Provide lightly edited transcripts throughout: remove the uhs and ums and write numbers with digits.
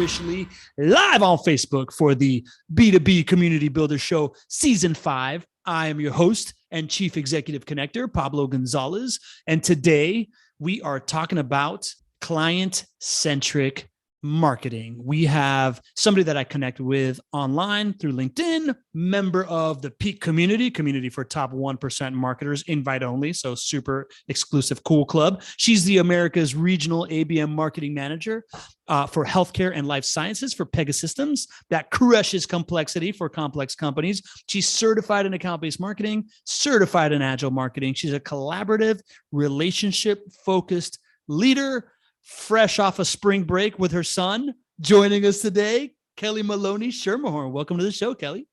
officially live on Facebook for the B2B Community Builder Show Season 5. I am your host and Chief Executive Connector, Pablo Gonzalez. And today we are talking about client-centric marketing. We have somebody that I connect with online through LinkedIn, member of the Peak community for top 1% marketers, invite only. So super exclusive, cool club. She's the America's regional ABM marketing manager for healthcare and life sciences for Pegasystems that crushes complexity for complex companies. She's certified in account-based marketing, certified in agile marketing. She's a collaborative, relationship-focused leader, fresh off a spring break with her son. Joining us today, Maloney Shermerhorn. Welcome to the show, Kelly.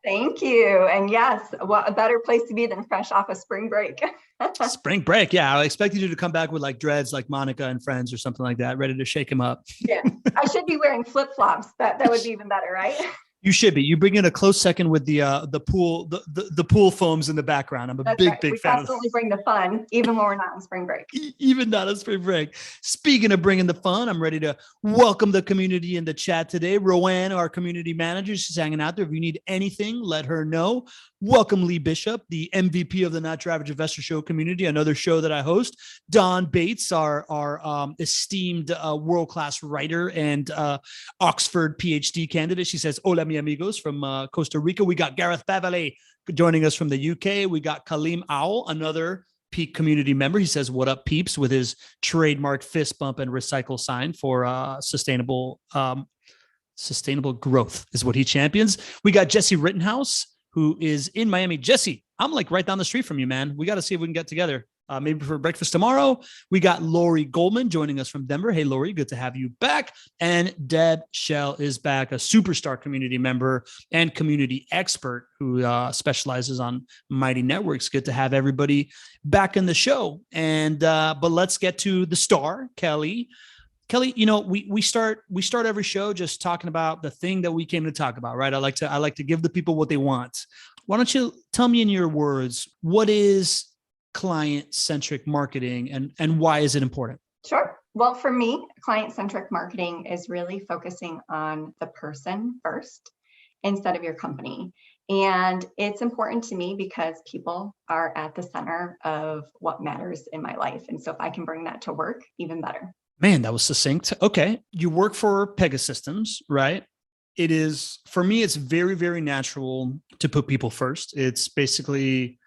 Thank you. And yes, what a better place to be than fresh off a spring break. Spring break. Yeah. I expected you to come back with like dreads like Monica and Friends or something like that, ready to shake him up. Yeah. I should be wearing flip-flops. That would be even better, right? You should be. You bring in a close second with the pool, the pool foams in the background. I'm a That's big right. fan. We constantly bring the fun, even when we're not on spring break. Even not on spring break. Speaking of bringing the fun, I'm ready to welcome the community in the chat today. Roanne, our community manager, she's hanging out there. If you need anything, let her know. Welcome Lee Bishop, the MVP of the Not Your Average Investor Show community, another show that I host. Don Bates, our esteemed world-class writer and Oxford PhD candidate. She says, hola, mi amigos, from Costa Rica. We got Gareth Beverly joining us from the UK. We got Kaleem Owl, another Peak community member. He says, what up, peeps, with his trademark fist bump and recycle sign for sustainable growth is what he champions. We got Jesse Rittenhouse, who is in Miami. Jesse, I'm like right down the street from you, man. We got to see if we can get together. Maybe for breakfast tomorrow. We got Lori Goldman joining us from Denver. Hey, Lori, good to have you back. And Deb Shell is back, a superstar community member and community expert who specializes on Mighty Networks. Good to have everybody back in the show. And but let's get to the star, Kelly. Kelly, you know, we start every show just talking about the thing that we came to talk about, right? I like to give the people what they want. Why don't you tell me in your words, what is client-centric marketing and why is it important? Sure. Well, for me, client-centric marketing is really focusing on the person first instead of your company. And it's important to me because people are at the center of what matters in my life. And so if I can bring that to work, even better. Man, that was succinct. Okay. You work for Pegasystems, right? It is, for me, it's very, very natural to put people first. It's basically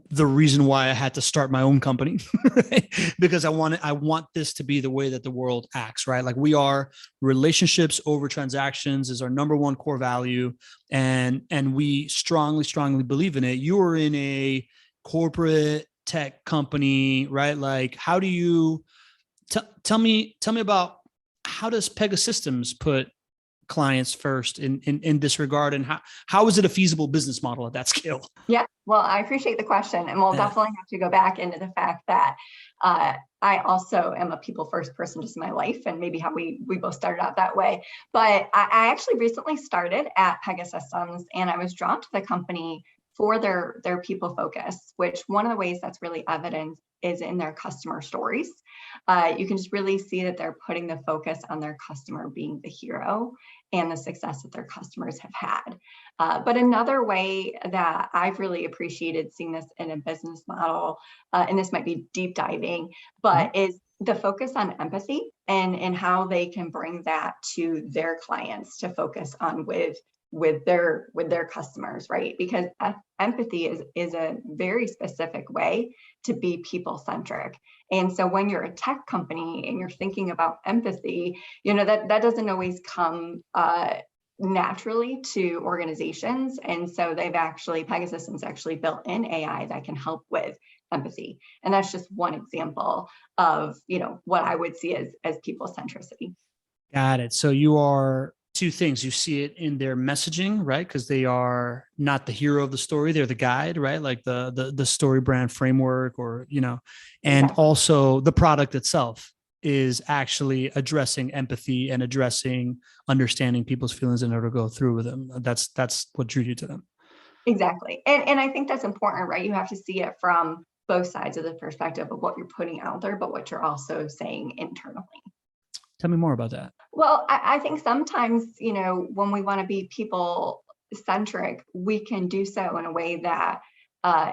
the reason why I had to start my own company, right? Because I want this to be the way that the world acts, right? Like we are, relationships over transactions is our number one core value. And we strongly, strongly believe in it. You are in a corporate tech company, right? Like how do you, tell me about how does Pegasystems put clients first in this regard, and how is it a feasible business model at that scale? Yeah, well, I appreciate the question, and we'll definitely have to go back into the fact that I also am a people first person just in my life, and maybe how we both started out that way. But I actually recently started at Pegasystems, and I was drawn to the company for their people focus, which one of the ways that's really evident is in their customer stories. You can just really see that they're putting the focus on their customer being the hero and the success that their customers have had. But another way that I've really appreciated seeing this in a business model, and this might be deep diving, but is the focus on empathy and how they can bring that to their clients to focus on with their customers, right? Because empathy is a very specific way to be people-centric. And so when you're a tech company and you're thinking about empathy, you know, that doesn't always come naturally to organizations. And so Pegasystems actually built in AI that can help with empathy. And that's just one example of, you know, what I would see as people centricity. Got it. So you are two things. You see it in their messaging, right? Because they are not the hero of the story. They're the guide, right? Like the story brand framework, or, you know, and also the product itself is actually addressing empathy and addressing understanding people's feelings in order to go through with them. That's what drew you to them. Exactly. And I think that's important, right? You have to see it from both sides of the perspective of what you're putting out there, but what you're also saying internally. Tell me more about that. Well, I think sometimes, when we want to be people centric, we can do so in a way that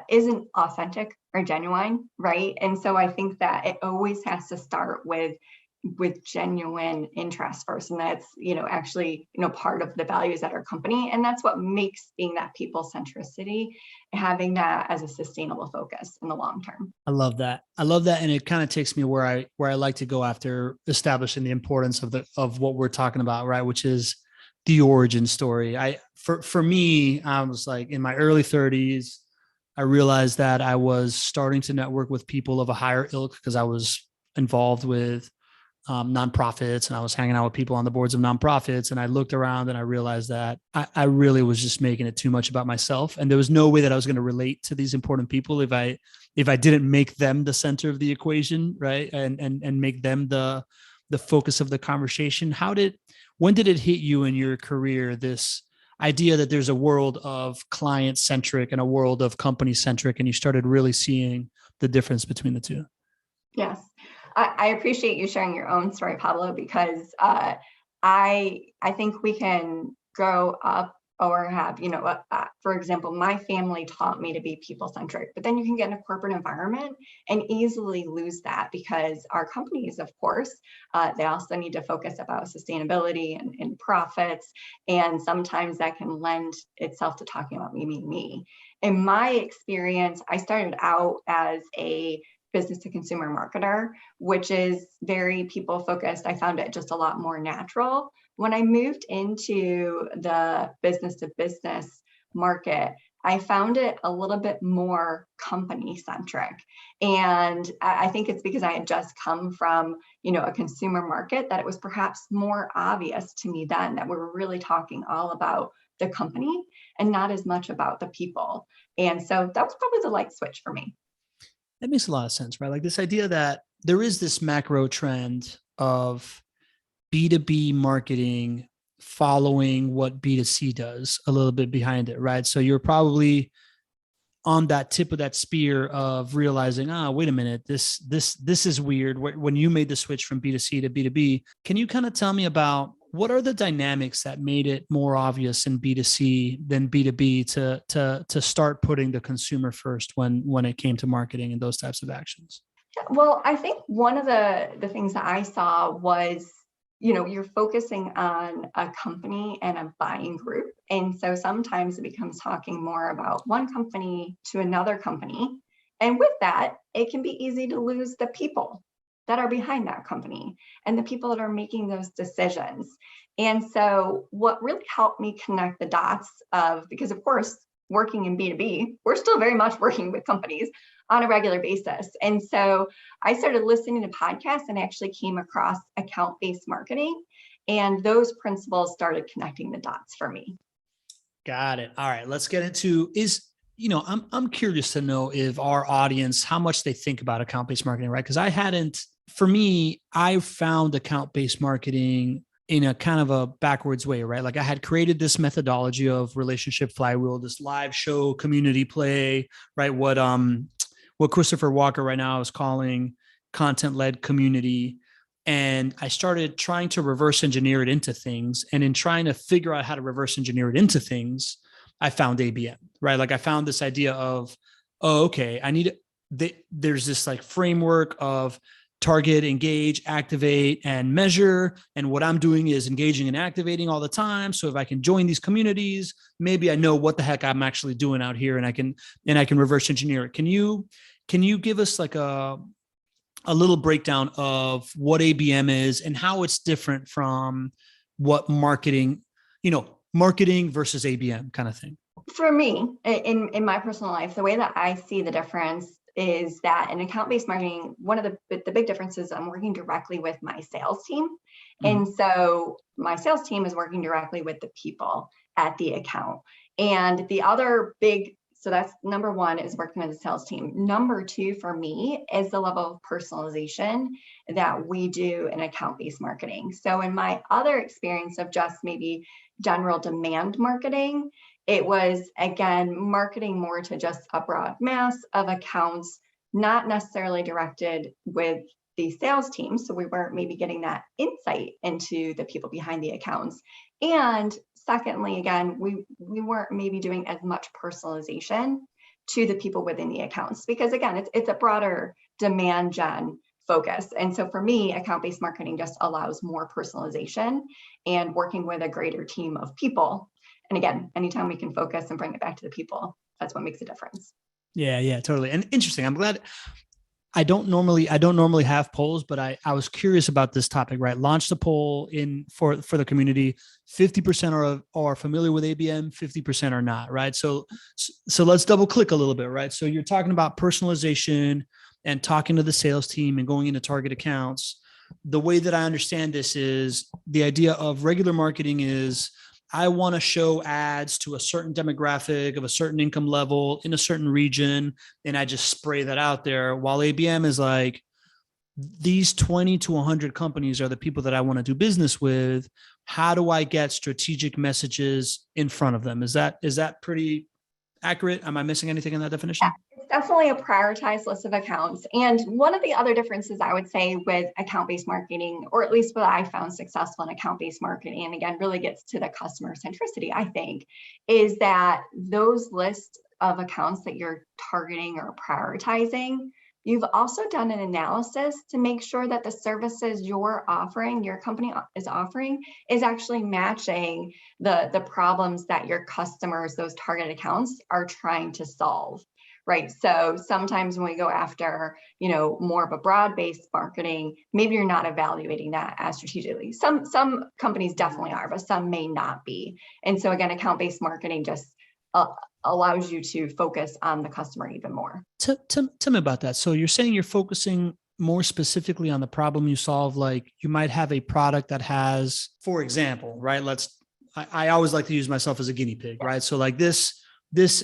isn't authentic or genuine, right? And so I think that it always has to start with genuine interest first, and that's actually part of the values at our company, and that's what makes being that people centricity, having that as a sustainable focus in the long term. I love that. I love that. And it kind of takes me where I like to go after establishing the importance of what we're talking about, right? Which is the origin story. For me, I was like in my early 30s, I realized that I was starting to network with people of a higher ilk because I was involved with nonprofits, and I was hanging out with people on the boards of nonprofits. And I looked around and I realized that I really was just making it too much about myself. And there was no way that I was going to relate to these important people if I didn't make them the center of the equation, right? And make them the focus of the conversation. When did it hit you in your career, this idea that there's a world of client-centric and a world of company-centric, and you started really seeing the difference between the two? Yes. I appreciate you sharing your own story, Pablo, because I think we can grow up or have, for example, my family taught me to be people-centric, but then you can get in a corporate environment and easily lose that, because our companies, of course, they also need to focus about sustainability and profits. And sometimes that can lend itself to talking about me. In my experience, I started out as a business to consumer marketer, which is very people focused. I found it just a lot more natural. When I moved into the business to business market, I found it a little bit more company centric. And I think it's because I had just come from, a consumer market, that it was perhaps more obvious to me then that we were really talking all about the company and not as much about the people. And so that was probably the light switch for me. That makes a lot of sense, right? Like this idea that there is this macro trend of B2B marketing following what B2C does, a little bit behind it, right? So you're probably on that tip of that spear of realizing, wait a minute, this is weird. When you made the switch from B2C to B2B, can you kind of tell me about what are the dynamics that made it more obvious in B2C than B2B to start putting the consumer first when it came to marketing and those types of actions? Well, I think one of the things that I saw was, you're focusing on a company and a buying group. And so sometimes it becomes talking more about one company to another company. And with that, it can be easy to lose the people that are behind that company and the people that are making those decisions. And so what really helped me connect the dots because of course, working in B2B, we're still very much working with companies on a regular basis. And so I started listening to podcasts and actually came across account-based marketing. And those principles started connecting the dots for me. Got it. All right, let's get into I'm curious to know if our audience, how much they think about account-based marketing, right? Because for me, I found account-based marketing in a kind of a backwards way, right? Like I had created this methodology of relationship flywheel, this live show community play, right? What Christopher Walker right now is calling content-led community. And I started trying to reverse engineer it into things. And in trying to figure out how to reverse engineer it into things, I found ABM, right? Like I found this idea of, okay, there's this like framework of target, engage, activate, and measure. And what I'm doing is engaging and activating all the time. So if I can join these communities, maybe I know what the heck I'm actually doing out here, and I can reverse engineer it. Can you give us like a little breakdown of what ABM is and how it's different from what marketing versus ABM kind of thing? For me, in my personal life, the way that I see the difference is that in account-based marketing, one of the big differences, I'm working directly with my sales team. Mm-hmm. And so my sales team is working directly with the people at the account. And the other so that's number one, is working with the sales team. Number two for me is the level of personalization that we do in account-based marketing. So in my other experience of just maybe general demand marketing, it was, again, marketing more to just a broad mass of accounts, not necessarily directed with the sales team. So we weren't maybe getting that insight into the people behind the accounts. And secondly, again, we weren't maybe doing as much personalization to the people within the accounts, because again, it's a broader demand gen focus. And so for me, account-based marketing just allows more personalization and working with a greater team of people. And again, anytime we can focus and bring it back to the people, that's what makes a difference. Yeah, totally. And interesting. I'm glad. I don't normally have polls, but I was curious about this topic, right? Launched a poll for the community. 50% are familiar with ABM, 50% are not, right? So let's double click a little bit, right? So you're talking about personalization and talking to the sales team and going into target accounts. The way that I understand this is the idea of regular marketing is I want to show ads to a certain demographic of a certain income level in a certain region, and I just spray that out there. While ABM is like, these 20 to 100 companies are the people that I want to do business with. How do I get strategic messages in front of them? Is that pretty accurate? Am I missing anything in that definition? Yeah, it's definitely a prioritized list of accounts. And one of the other differences I would say with account-based marketing, or at least what I found successful in account-based marketing, and again, really gets to the customer centricity, I think, is that those lists of accounts that you're targeting or prioritizing, you've also done an analysis to make sure that the services you're offering, your company is offering, is actually matching the problems that your customers, those target accounts, are trying to solve, right? So sometimes when we go after, more of a broad-based marketing, maybe you're not evaluating that as strategically. Some companies definitely are, but some may not be. And so again, account-based marketing just allows you to focus on the customer even more. Tell me about that. So you're saying you're focusing more specifically on the problem you solve. Like you might have a product that has, for example, right? I always like to use myself as a guinea pig, right? So like this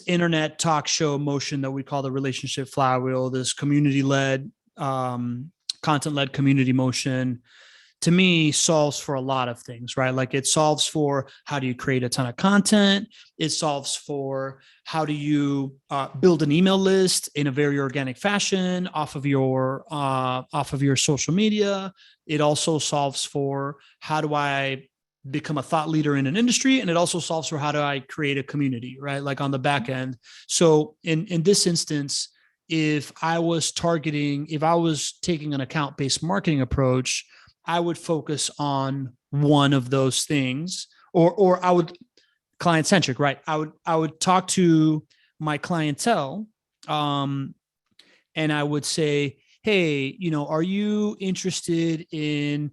internet talk show motion that we call the relationship flywheel, this community-led, content-led community motion, to me solves for a lot of things, right? Like it solves for how do you create a ton of content? It solves for how do you build an email list in a very organic fashion off of your social media. It also solves for how do I become a thought leader in an industry, and it also solves for how do I create a community, right? Like on the back end. So in this instance, if I was taking an account-based marketing approach, I would focus on one of those things, or I would client-centric, right? I would talk to my clientele, and I would say, hey, are you interested in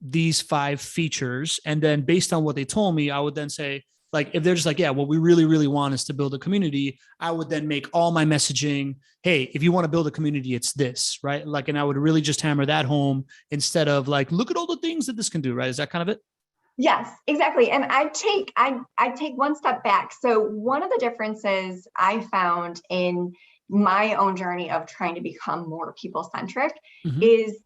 these 5 features? And then based on what they told me, I would then say, like, if they're just like, yeah, what we really, really want is to build a community, I would then make all my messaging, hey, if you want to build a community, it's this, right? Like, and I would really just hammer that home instead of like, look at all the things that this can do, right? Is that kind of it? Yes, exactly. And I take one step back. So one of the differences I found in my own journey of trying to become more people-centric is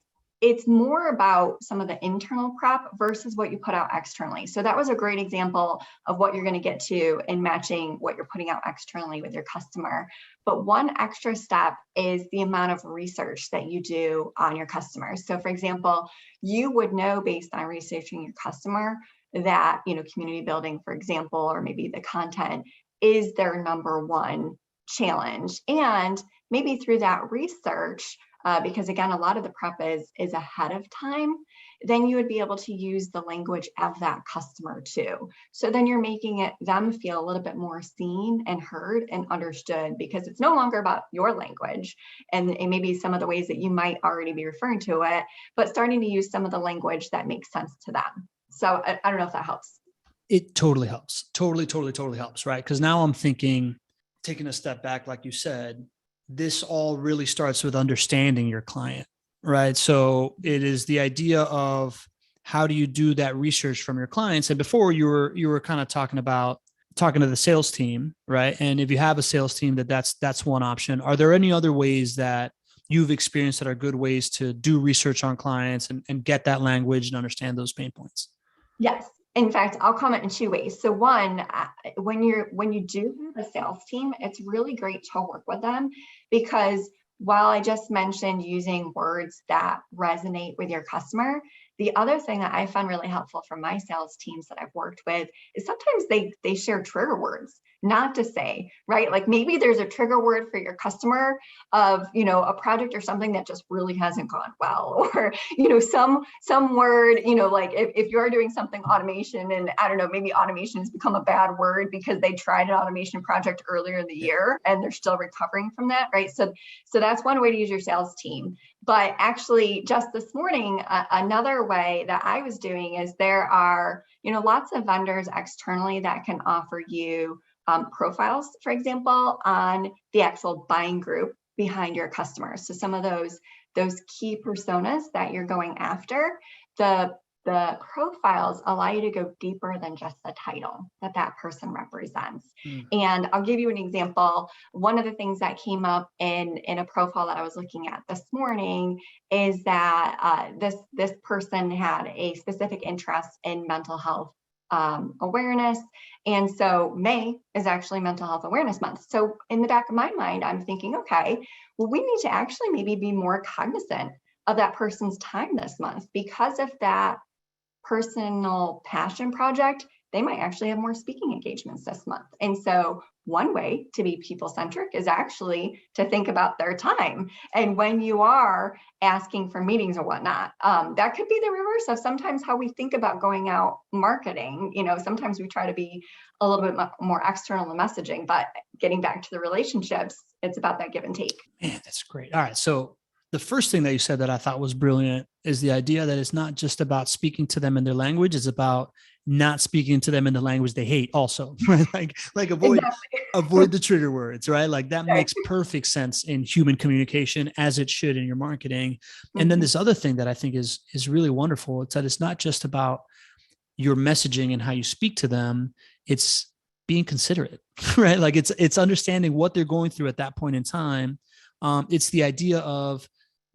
it's more about some of the internal prep versus what you put out externally. So that was a great example of what you're going to get to in matching what you're putting out externally with your customer. But one extra step is the amount of research that you do on your customers. So for example, you would know based on researching your customer that, community building, for example, or maybe the content is their number one challenge. And maybe through that research, because again, a lot of the prep is ahead of time, then you would be able to use the language of that customer too. So then you're making them feel a little bit more seen and heard and understood, because it's no longer about your language and maybe some of the ways that you might already be referring to it, but starting to use some of the language that makes sense to them. So I don't know if that helps. It totally helps. Totally helps, right? Because now I'm thinking, taking a step back, like you said, this all really starts with understanding your client, right? So it is the idea of how do you do that research from your clients? And before you were kind of talking to the sales team, right? And if you have a sales team, that's one option. Are there any other ways that you've experienced that are good ways to do research on clients and get that language and understand those pain points? Yes. In fact, I'll comment in 2 ways. So one, when you do have a sales team, it's really great to work with them, because while I just mentioned using words that resonate with your customer, the other thing that I found really helpful from my sales teams that I've worked with is sometimes they share trigger words, not to say, right? Like maybe there's a trigger word for your customer of, a project or something that just really hasn't gone well, or, some word, like if you're doing something automation and I don't know, maybe automation has become a bad word because they tried an automation project earlier in the year and they're still recovering from that, right? So that's one way to use your sales team. But actually, just this morning, another way that I was doing is there are, lots of vendors externally that can offer you profiles, for example, on the actual buying group behind your customers. So some of those key personas that you're going after, the profiles allow you to go deeper than just the title that person represents. And I'll give you an example. One of the things that came up in a profile that I was looking at this morning is that this person had a specific interest in mental health awareness. And so May is actually Mental Health Awareness Month. So in the back of my mind, I'm thinking, okay, well, we need to actually maybe be more cognizant of that person's time this month, because of that personal passion project, they might actually have more speaking engagements this month. And so one way to be people-centric is actually to think about their time. And when you are asking for meetings or whatnot, that could be the reverse of sometimes how we think about going out marketing. Sometimes we try to be a little bit more external in messaging, but getting back to the relationships, it's about that give and take. Man, that's great. All right. So the first thing that you said that I thought was brilliant is the idea that it's not just about speaking to them in their language. It's about not speaking to them in the language they hate also, right? Like avoid the trigger words, right? Like that makes perfect sense in human communication, as it should in your marketing. And then this other thing that I think is really wonderful. It's that it's not just about your messaging and how you speak to them. It's being considerate, right? Like it's understanding what they're going through at that point in time. It's the idea of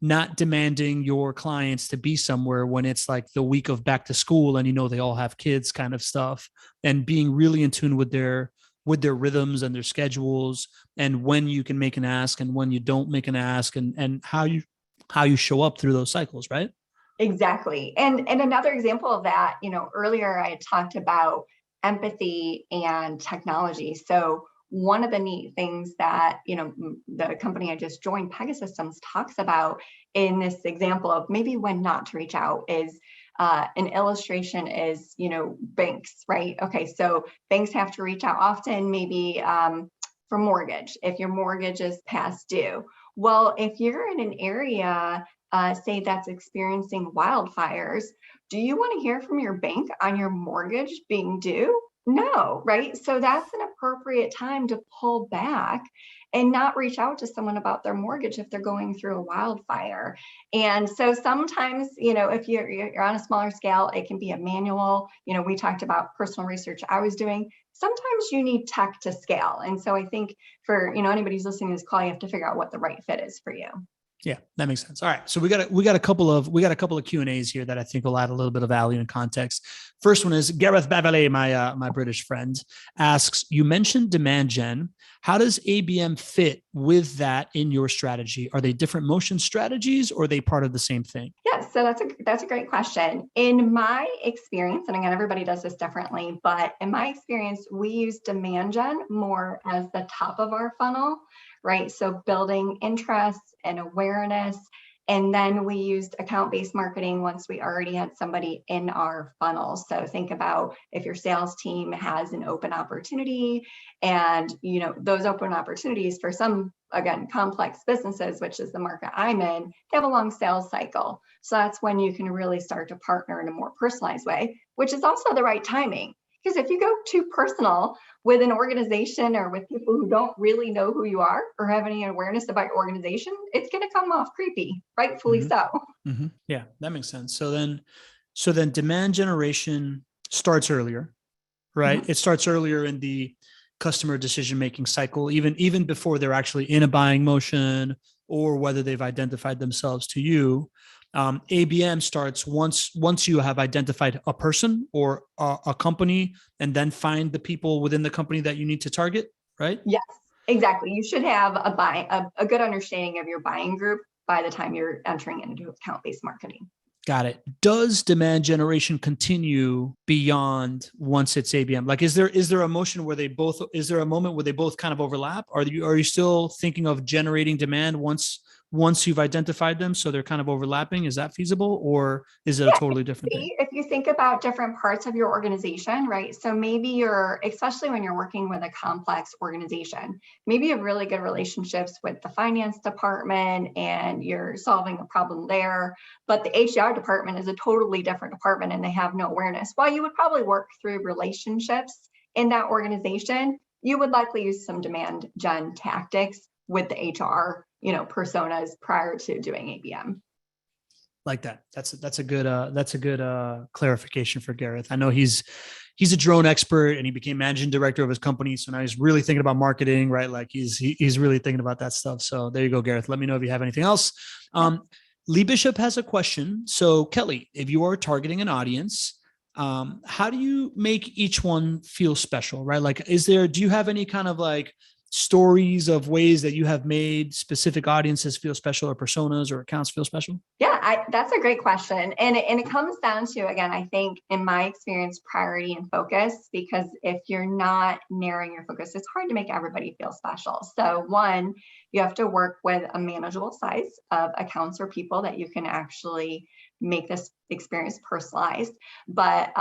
not demanding your clients to be somewhere when it's like the week of back to school and they all have kids kind of stuff, and being really in tune with their rhythms and their schedules, and when you can make an ask and when you don't make an ask, and how you show up through those cycles, right? Exactly. And another example of that, earlier I talked about empathy and technology. So one of the neat things that, the company I just joined, Pegasystems, talks about in this example of maybe when not to reach out is an illustration is, banks, right? Okay, so banks have to reach out often, maybe for mortgage, if your mortgage is past due. Well, if you're in an area, say that's experiencing wildfires, do you want to hear from your bank on your mortgage being due? No, right? So that's an appropriate time to pull back and not reach out to someone about their mortgage if they're going through a wildfire. And so sometimes, if you're on a smaller scale, it can be a manual. We talked about personal research I was doing. Sometimes you need tech to scale. And so I think for, anybody who's listening to this call, you have to figure out what the right fit is for you. Yeah, that makes sense. All right. So we got a couple of Q&As here that I think will add a little bit of value and context. First one is Gareth Bavelet, my British friend, asks, you mentioned demand gen. How does ABM fit with that in your strategy? Are they different motion strategies, or are they part of the same thing? Yes, so that's a great question. In my experience, and again, everybody does this differently, but in my experience, we use demand gen more as the top of our funnel, right? So building interest and awareness. And then we used account-based marketing once we already had somebody in our funnel. So think about if your sales team has an open opportunity, and those open opportunities for some, again, complex businesses, which is the market I'm in, they have a long sales cycle. So that's when you can really start to partner in a more personalized way, which is also the right timing. Because if you go too personal with an organization or with people who don't really know who you are or have any awareness about your organization, it's going to come off creepy, rightfully so. Mm-hmm. Yeah, that makes sense. So then demand generation starts earlier, right? Mm-hmm. It starts earlier in the customer decision-making cycle, even before they're actually in a buying motion or whether they've identified themselves to you. ABM starts once you have identified a person or a company, and then find the people within the company that you need to target, right? Yes. Exactly. You should have a good understanding of your buying group by the time you're entering into account-based marketing. Got it. Does demand generation continue beyond once it's ABM? Like, is there a motion where is there a moment where they both kind of overlap? Are you still thinking of generating demand once you've identified them, so they're kind of overlapping? Is that feasible, or is it a totally different thing? If you think about different parts of your organization, right? So maybe especially when you're working with a complex organization, maybe you have really good relationships with the finance department and you're solving a problem there, but the HR department is a totally different department and they have no awareness. While you would probably work through relationships in that organization, you would likely use some demand gen tactics with the HR, personas prior to doing ABM. Like that. That's a good clarification for Gareth. I know he's a drone expert and he became managing director of his company. So now he's really thinking about marketing, right? Like he's really thinking about that stuff. So there you go, Gareth. Let me know if you have anything else. Lee Bishop has a question. So Kelly, if you are targeting an audience, how do you make each one feel special, right? Like, do you have any kind of like stories of ways that you have made specific audiences feel special, or personas or accounts feel special? Yeah, that's a great question. And it comes down to, again, I think in my experience, priority and focus, because if you're not narrowing your focus, it's hard to make everybody feel special. So one, you have to work with a manageable size of accounts or people that you can actually make this experience personalized. But,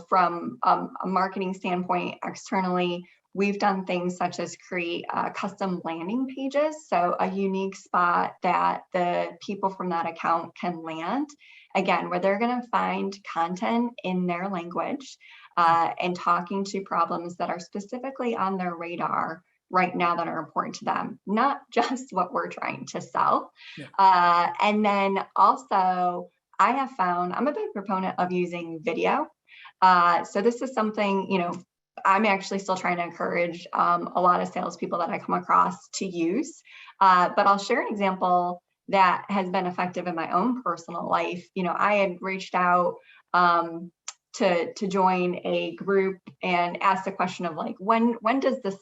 from a marketing standpoint, externally, we've done things such as create custom landing pages. So a unique spot that the people from that account can land, again, where they're going to find content in their language and talking to problems that are specifically on their radar right now that are important to them, not just what we're trying to sell. Yeah. And then also, I have found I'm a big proponent of using video. So this is something, I'm actually still trying to encourage a lot of salespeople that I come across to use. But I'll share an example that has been effective in my own personal life. I had reached out to join a group and asked the question of like, when does this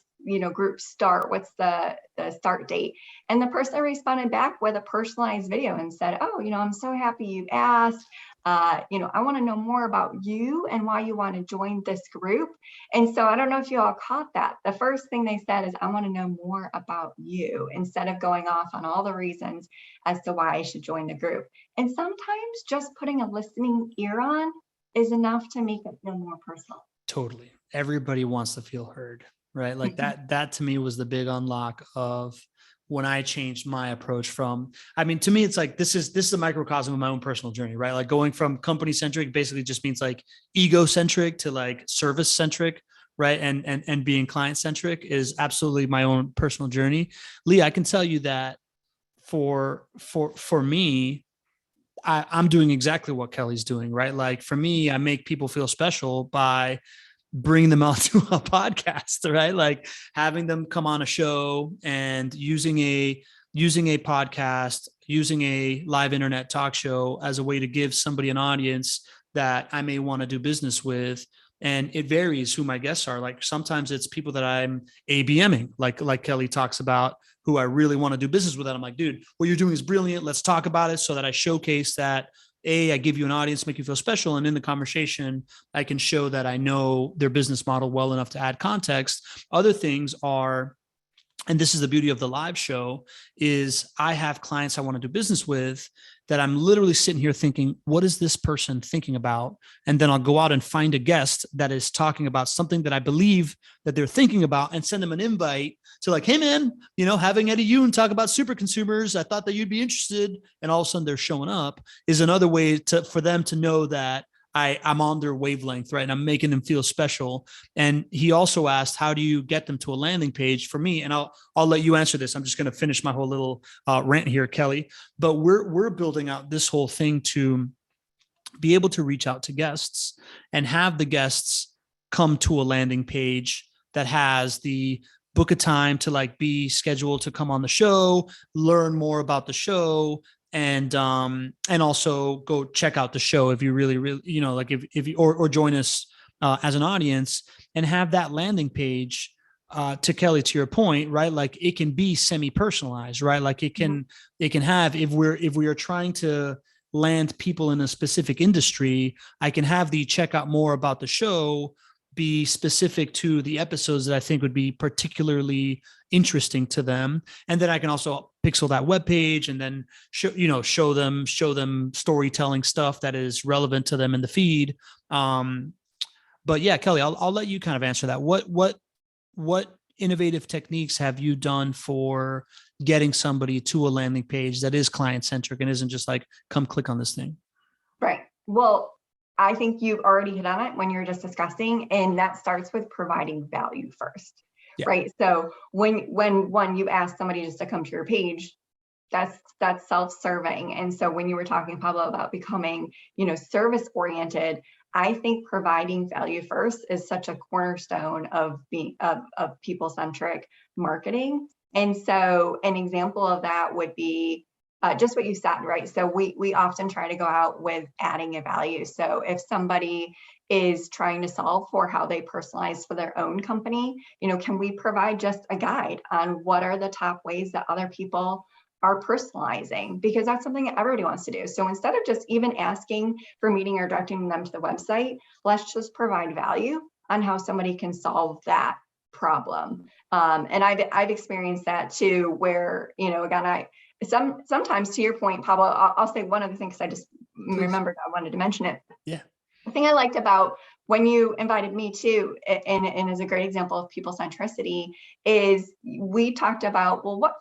group start? What's the start date? And the person responded back with a personalized video and said, oh, I'm so happy you asked. I want to know more about you and why you want to join this group. And so I don't know if you all caught that. The first thing they said is, I want to know more about you, instead of going off on all the reasons as to why I should join the group. And sometimes just putting a listening ear on is enough to make it feel more personal. Totally. Everybody wants to feel heard, right? Like that to me was the big unlock of when I changed my approach to me, it's like, this is a microcosm of my own personal journey, right? Like going from company-centric basically just means like ego-centric to like service-centric, right? And being client-centric is absolutely my own personal journey. Lee, I can tell you that for me, I'm doing exactly what Kelly's doing, right? Like for me, I make people feel special by bring them out to a podcast, right? Like having them come on a show and using a podcast, using a live internet talk show as a way to give somebody an audience that I may want to do business with. And it varies who my guests are. Like sometimes it's people that I'm ABMing, like Kelly talks about, who I really want to do business with. And I'm like, dude, what you're doing is brilliant. Let's talk about it, so that I showcase that I give you an audience, make you feel special. And in the conversation, I can show that I know their business model well enough to add context. Other things are, and this is the beauty of the live show, is I have clients I want to do business with that I'm literally sitting here thinking, what is this person thinking about? And then I'll go out and find a guest that is talking about something that I believe that they're thinking about, and send them an invite to like, hey man, having Eddie Yoon talk about super consumers, I thought that you'd be interested. And all of a sudden they're showing up, is another way for them to know that I'm on their wavelength, right? And I'm making them feel special. And he also asked, how do you get them to a landing page? For me, and I'll let you answer this. I'm just going to finish my whole little rant here, Kelly. But we're building out this whole thing to be able to reach out to guests and have the guests come to a landing page that has the book a time to like be scheduled to come on the show, learn more about the show, and also go check out the show if you really, like if you, or join us as an audience, and have that landing page to Kelly, to your point, right? Like it can be semi-personalized, right? Like it can have, if we are trying to land people in a specific industry, I can have the check out more about the show be specific to the episodes that I think would be particularly interesting to them. And then I can also pixel that web page and then show them storytelling stuff that is relevant to them in the feed. But yeah, Kelly, I'll let you kind of answer that. What innovative techniques have you done for getting somebody to a landing page that is client-centric and isn't just like, come click on this thing? Right. Well, I think you've already hit on it when you're just discussing, and that starts with providing value first, right? So when you ask somebody just to come to your page, that's self-serving. And so when you were talking, Pablo, about becoming, service oriented, I think providing value first is such a cornerstone of being of people-centric marketing. And so an example of that would be just what you said, right? So we often try to go out with adding a value. So if somebody is trying to solve for how they personalize for their own company, can we provide just a guide on what are the top ways that other people are personalizing? Because that's something that everybody wants to do. So instead of just even asking for meeting or directing them to the website, let's just provide value on how somebody can solve that problem. And I've experienced that too, where, again, sometimes, to your point, Pablo, I'll say one other thing because I just remembered I wanted to mention it. Yeah. The thing I liked about when you invited me to, and is a great example of people centricity, is we talked about, well, what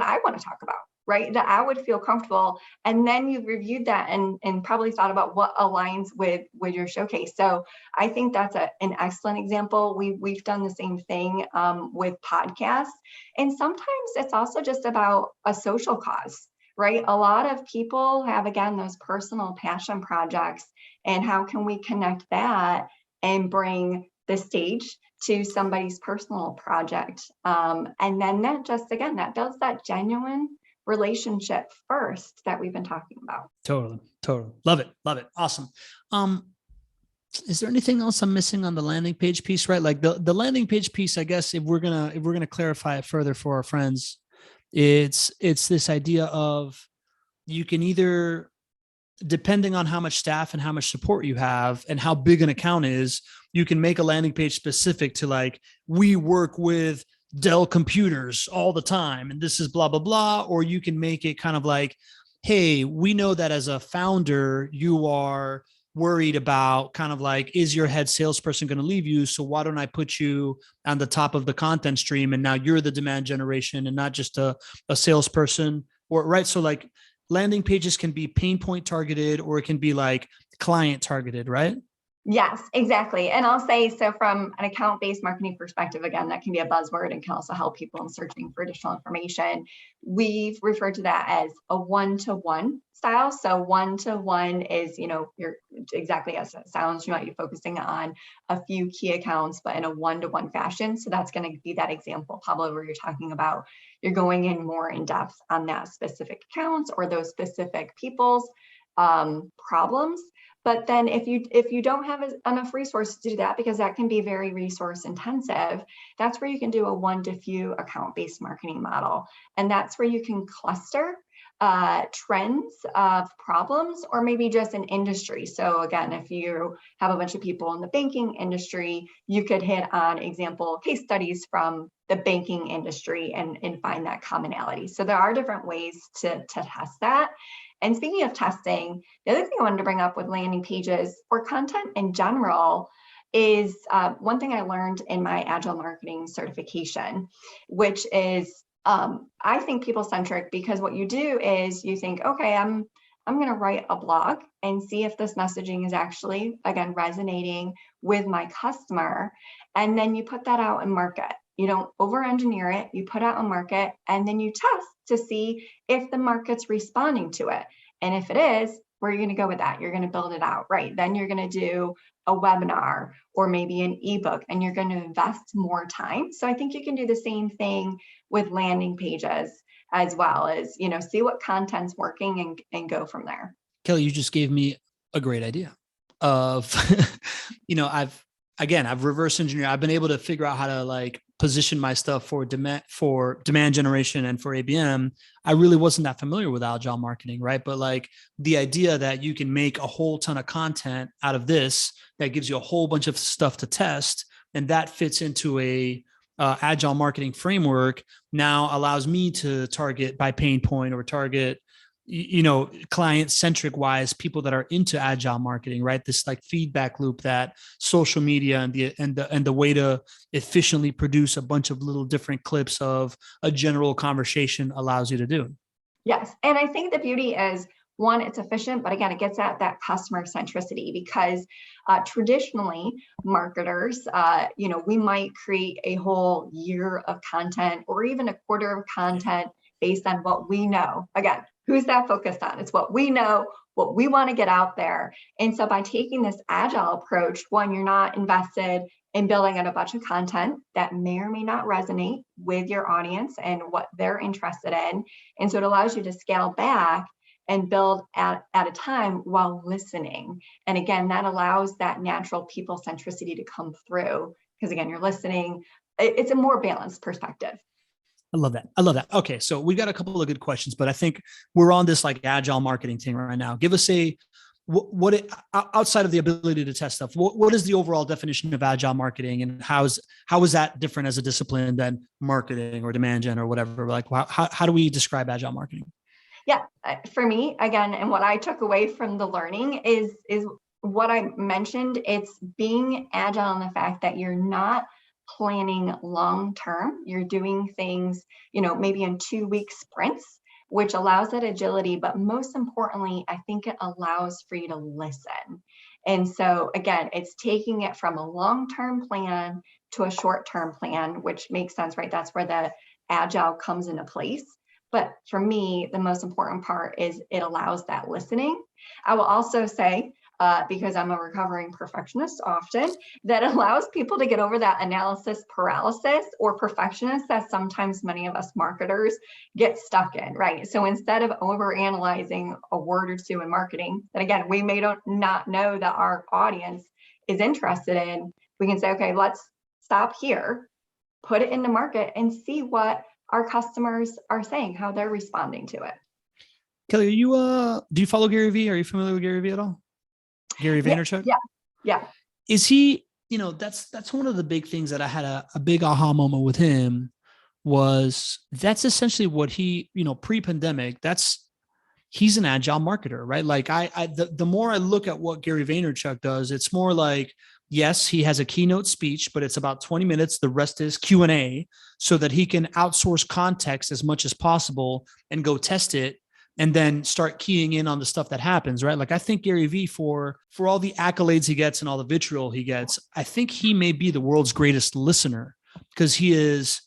I want to talk about, right? That I would feel comfortable. And then you reviewed that and probably thought about what aligns with your showcase. So I think that's an excellent example. We've done the same thing with podcasts. And sometimes it's also just about a social cause, right? A lot of people have, again, those personal passion projects, and how can we connect that and bring the stage to somebody's personal project? And then that builds that genuine relationship first that we've been talking about. Totally. Love it. Awesome. Is there anything else I'm missing on the landing page piece, right? Like the landing page piece, I guess, if we're gonna clarify it further for our friends, it's this idea of, you can either, depending on how much staff and how much support you have and how big an account is, you can make a landing page specific to, like, we work with Dell computers all the time and this is blah, blah, blah. Or you can make it kind of like, hey, we know that as a founder, you are worried about kind of like, is your head salesperson going to leave you? So why don't I put you on the top of the content stream? And now you're the demand generation and not just a salesperson, or right. So like, landing pages can be pain point targeted, or it can be like client targeted, right? Yes, exactly. And I'll say, so from an account-based marketing perspective, again, that can be a buzzword and can also help people in searching for additional information. We've referred to that as a one-to-one style. So one-to-one is, you're exactly as it sounds, you might be focusing on a few key accounts, but in a one-to-one fashion. So that's going to be that example, Pablo, where you're talking about, you're going in more in depth on that specific accounts or those specific people's problems. But then if you don't have enough resources to do that, because that can be very resource intensive, that's where you can do a one-to-few account-based marketing model. And that's where you can cluster trends of problems, or maybe just an industry. So again, if you have a bunch of people in the banking industry, you could hit on example case studies from the banking industry and find that commonality. So there are different ways to test that. And speaking of testing, the other thing I wanted to bring up with landing pages for content in general is one thing I learned in my Agile marketing certification, which is I think people-centric, because what you do is you think, okay, I'm going to write a blog and see if this messaging is actually, again, resonating with my customer. And then you put that out in market. You don't over-engineer it, you put out a market, and then you test to see if the market's responding to it. And if it is, where are you going to go with that? You're going to build it out, right? Then you're going to do a webinar or maybe an ebook, and you're going to invest more time. So I think you can do the same thing with landing pages as well, as, see what content's working and go from there. Kelly, you just gave me a great idea of, I've reverse engineered. I've been able to figure out how to like position my stuff for demand generation and for ABM, I really wasn't that familiar with agile marketing, right? But like the idea that you can make a whole ton of content out of this that gives you a whole bunch of stuff to test, and that fits into a agile marketing framework now allows me to target by pain point or target client-centric wise people that are into agile marketing, right? This like feedback loop that social media and the way to efficiently produce a bunch of little different clips of a general conversation allows you to do. Yes. And I think the beauty is, one, it's efficient, but again, it gets at that customer centricity because traditionally marketers, we might create a whole year of content or even a quarter of content based on what we know. Again, who's that focused on? It's what we know, what we want to get out there. And so by taking this agile approach, one, you're not invested in building out a bunch of content that may or may not resonate with your audience and what they're interested in. And so it allows you to scale back and build at a time while listening. And again, that allows that natural people centricity to come through because again, you're listening. It's a more balanced perspective. I love that. Okay. So we got a couple of good questions, but I think we're on this like agile marketing thing right now. Give us outside of the ability to test stuff, what is the overall definition of agile marketing, and how is that different as a discipline than marketing or demand gen or whatever? Like how do we describe agile marketing? Yeah, for me, again, and what I took away from the learning is what I mentioned. It's being agile in the fact that you're not planning long-term. You're doing things, maybe in 2-week sprints, which allows that agility. But most importantly, I think it allows for you to listen. And so again, it's taking it from a long-term plan to a short-term plan, which makes sense, right? That's where the agile comes into place. But for me, the most important part is it allows that listening. I will also say, because I'm a recovering perfectionist often, that allows people to get over that analysis paralysis or perfectionist that sometimes many of us marketers get stuck in, right? So instead of overanalyzing a word or two in marketing, that again, we may not know that our audience is interested in, we can say, okay, let's stop here, put it into market and see what our customers are saying, how they're responding to it. Kelly, do you follow Garyvee? Are you familiar with Garyvee at all? Gary Vaynerchuk? Yeah. Is he, that's one of the big things that I had a big aha moment with him was that's essentially what he, pre-pandemic, he's an agile marketer, right? Like the more I look at what Gary Vaynerchuk does, it's more like, yes, he has a keynote speech, but it's about 20 minutes. The rest is Q&A so that he can outsource context as much as possible and go test it and then start keying in on the stuff that happens, right? Like I think Garyvee, for all the accolades he gets and all the vitriol he gets, I think he may be the world's greatest listener because he is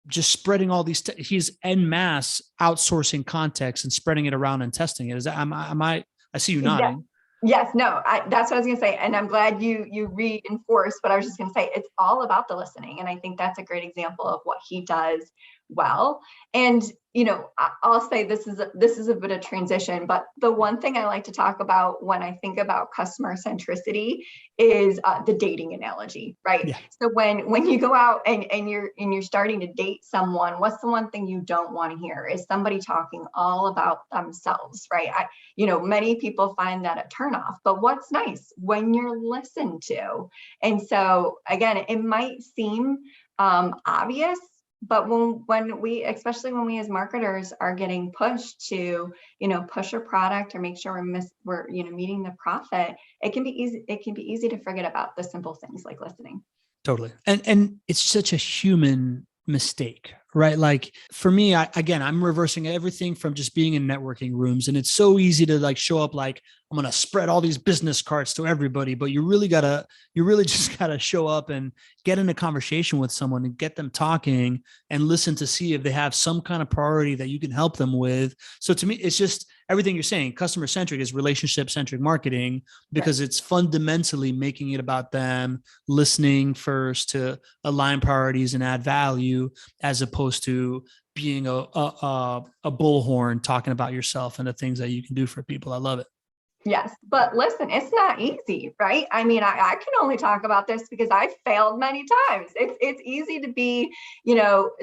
just spreading all these, he's en masse outsourcing context and spreading it around and testing it. Is that, I see you nodding. Yes, no, that's what I was going to say. And I'm glad you reinforced what I was just going to say. It's all about the listening. And I think that's a great example of what he does well. And, I'll say this is a bit of transition, but the one thing I like to talk about when I think about customer centricity is the dating analogy, right? Yeah. So when you go out and you're starting to date someone, what's the one thing you don't want to hear is somebody talking all about themselves, right? Many people find that a turnoff, but what's nice when you're listened to. And so again, it might seem obvious, but especially when we as marketers are getting pushed to, push a product or make sure we're meeting the profit, it can be easy to forget about the simple things like listening. Totally. And it's such a human mistake, right? Like for me, I'm reversing everything from just being in networking rooms. And it's so easy to like show up like, I'm going to spread all these business cards to everybody, but you really just gotta show up and get in a conversation with someone and get them talking and listen to see if they have some kind of priority that you can help them with. So to me, it's just everything you're saying. Customer centric is relationship centric marketing because it's fundamentally making it about them, listening first to align priorities and add value, as opposed to being a bullhorn talking about yourself and the things that you can do for people. I love it. Yes, but listen, it's not easy, right? I mean, I can only talk about this because I failed many times. It's easy to be,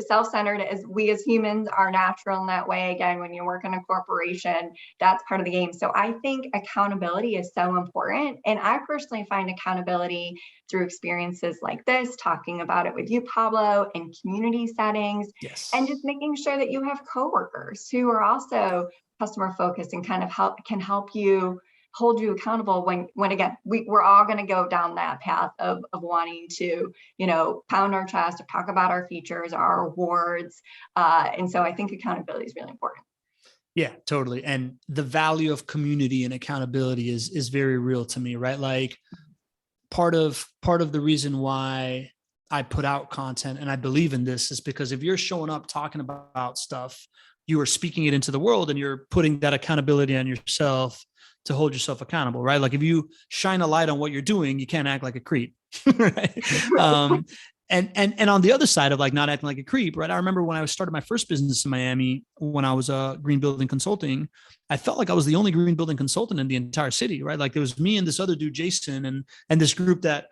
self-centered, as we as humans are natural in that way. Again, when you work in a corporation, that's part of the game. So I think accountability is so important. And I personally find accountability through experiences like this, talking about it with you, Pablo, in community settings, Yes. and just making sure that you have coworkers who are also customer focused and kind of can help you, hold you accountable when again, we're all going to go down that path of wanting to, pound our chest, to talk about our features, our awards. And so I think accountability is really important. Yeah, totally. And the value of community and accountability is very real to me, right? Like part of the reason why I put out content and I believe in this is because if you're showing up talking about stuff, you are speaking it into the world and you're putting that accountability on yourself to hold yourself accountable, right? Like if you shine a light on what you're doing, you can't act like a creep, right? And on the other side of like not acting like a creep, right? I remember when I started my first business in Miami, when I was green building consulting, I felt like I was the only green building consultant in the entire city, right? Like there was me and this other dude, Jason, and this group that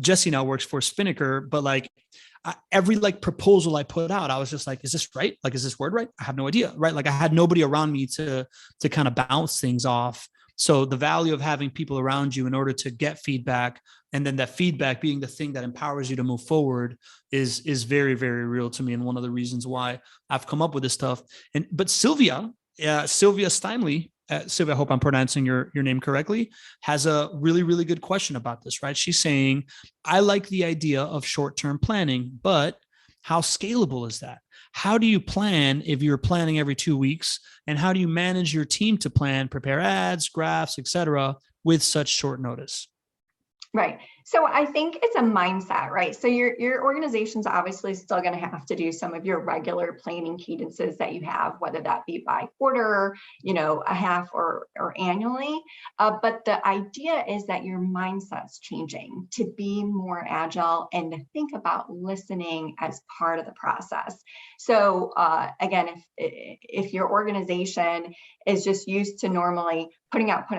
Jesse now works for, Spinnaker. But like every like proposal I put out, I was just like, is this right? Like, is this word right? I have no idea, right? Like I had nobody around me to kind of bounce things off. So the value of having people around you in order to get feedback, and then that feedback being the thing that empowers you to move forward is very, very real to me. And one of the reasons why I've come up with this stuff. But Sylvia Steinley, Sylvia, I hope I'm pronouncing your name correctly, has a really, really good question about this, right? She's saying, I like the idea of short-term planning, but how scalable is that? How do you plan if you're planning every 2 weeks? And how do you manage your team to plan, prepare ads, graphs, et cetera, with such short notice? Right. So I think it's a mindset, right? So your organization's obviously still going to have to do some of your regular planning cadences that you have, whether that be by quarter, a half or annually. But the idea is that your mindset's changing to be more agile and to think about listening as part of the process. So again, if your organization is just used to normally putting out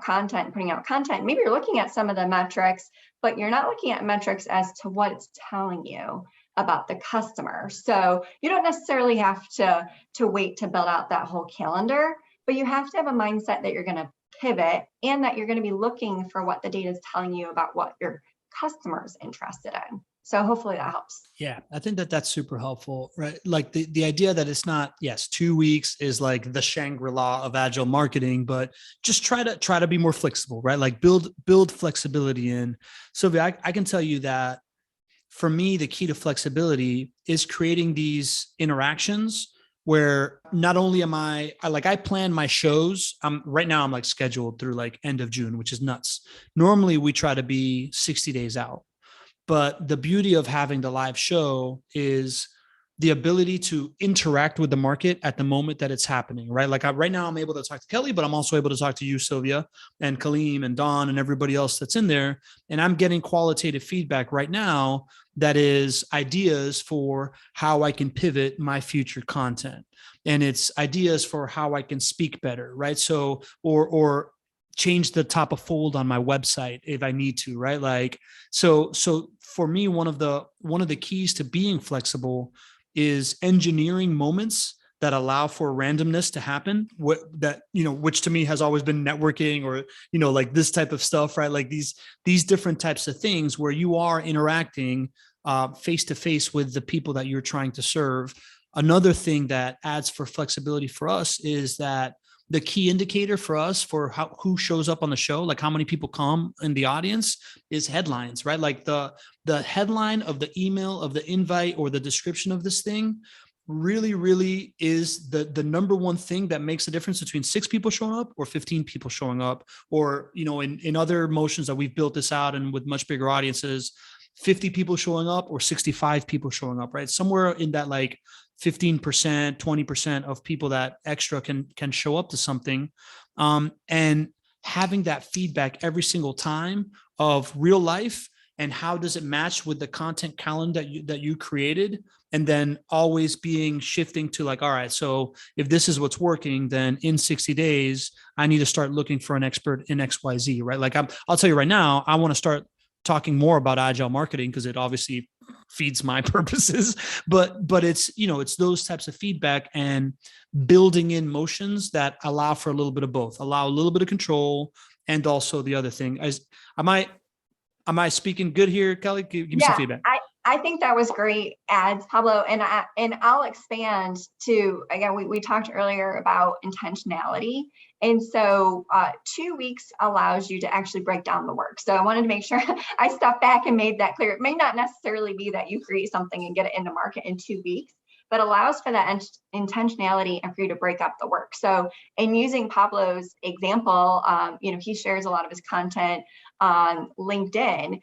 content, maybe you're looking at some of the metrics, but you're not looking at metrics as to what it's telling you about the customer. So you don't necessarily have to wait to build out that whole calendar, but you have to have a mindset that you're going to pivot and that you're going to be looking for what the data is telling you about what your customer's interested in. So hopefully that helps. Yeah, I think that's super helpful, right? Like the idea that it's not, yes, 2 weeks is like the Shangri-La of agile marketing, but just try to be more flexible, right? Like build flexibility in. Sylvia, I can tell you that for me, the key to flexibility is creating these interactions where not only am I plan my shows. Right now I'm like scheduled through like end of June, which is nuts. Normally we try to be 60 days out. But the beauty of having the live show is the ability to interact with the market at the moment that it's happening, right? Like right now I'm able to talk to Kelly, but I'm also able to talk to you, Sylvia, and Kaleem and Don and everybody else that's in there. And I'm getting qualitative feedback right now that is ideas for how I can pivot my future content. And it's ideas for how I can speak better, right? So, or change the top of fold on my website if I need to, right? Like, so for me, one of the keys to being flexible is engineering moments that allow for randomness to happen. Which to me has always been networking or, like this type of stuff, right? Like these different types of things where you are interacting face to face with the people that you're trying to serve. Another thing that adds for flexibility for us is that the key indicator for us for who shows up on the show, like how many people come in the audience, is headlines, right? Like the headline of the email, of the invite, or the description of this thing really, really is the number one thing that makes the difference between 6 people showing up or 15 people showing up, or, in other motions that we've built this out and with much bigger audiences, 50 people showing up or 65 people showing up, right? Somewhere in that like 15%, 20% of people that extra can show up to something. And having that feedback every single time of real life and how does it match with the content calendar that you created? And then always shifting to like, all right, so if this is what's working, then in 60 days, I need to start looking for an expert in XYZ, right? Like I'll tell you right now, I want to start talking more about agile marketing because it obviously feeds my purposes, but it's, it's those types of feedback and building in motions that allow for a little bit of both, allow a little bit of control. And also the other thing is, am I speaking good here, Kelly? Give me some feedback. I think that was great ads, Pablo, and I'll expand to, again, we talked earlier about intentionality. And so 2 weeks allows you to actually break down the work. So I wanted to make sure I stepped back and made that clear. It may not necessarily be that you create something and get it into market in 2 weeks, but allows for that intentionality and for you to break up the work. So in using Pablo's example, he shares a lot of his content on LinkedIn.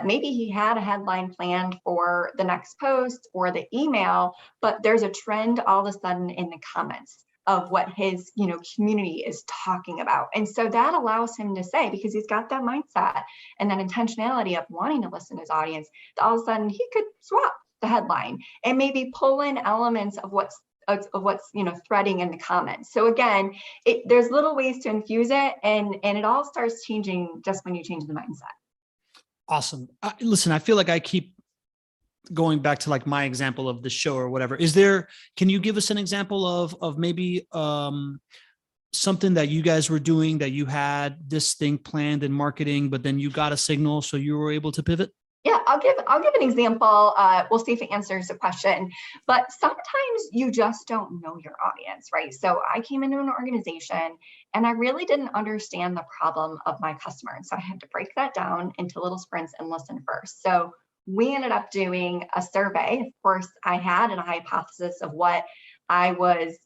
Maybe he had a headline planned for the next post or the email, but there's a trend all of a sudden in the comments of what his community is talking about. And so that allows him to say, because he's got that mindset and that intentionality of wanting to listen to his audience, that all of a sudden he could swap the headline and maybe pull in elements of what's threading in the comments. So again, there's little ways to infuse it, and it all starts changing just when you change the mindset. Awesome. Listen, I feel like I keep going back to like my example of the show or whatever. Can you give us an example of maybe something that you guys were doing that you had this thing planned in marketing, but then you got a signal, so you were able to pivot? Yeah, I'll give an example. We'll see if it answers the question, but sometimes you just don't know your audience, right? So I came into an organization and I really didn't understand the problem of my customer. And so I had to break that down into little sprints and listen first. So we ended up doing a survey. Of course, I had a hypothesis of what I was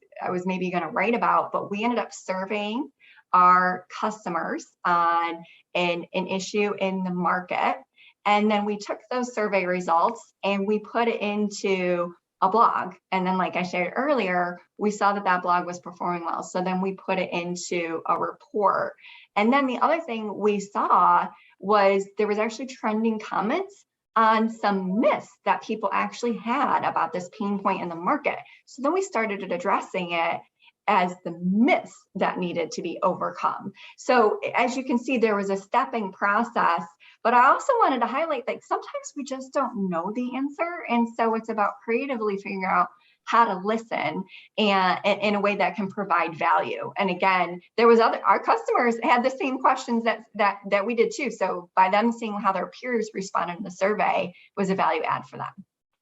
maybe going to write about, but we ended up surveying our customers on an issue in the market. And then we took those survey results and we put it into a blog. And then, like I shared earlier, we saw that blog was performing well. So then we put it into a report. And then the other thing we saw was there was actually trending comments on some myths that people actually had about this pain point in the market. So then we started addressing it as the myths that needed to be overcome. So as you can see, there was a stepping process, but I also wanted to highlight that sometimes we just don't know the answer. And so it's about creatively figuring out how to listen and in a way that can provide value. And again, our customers had the same questions that we did too. So by them seeing how their peers responded in the survey was a value add for them.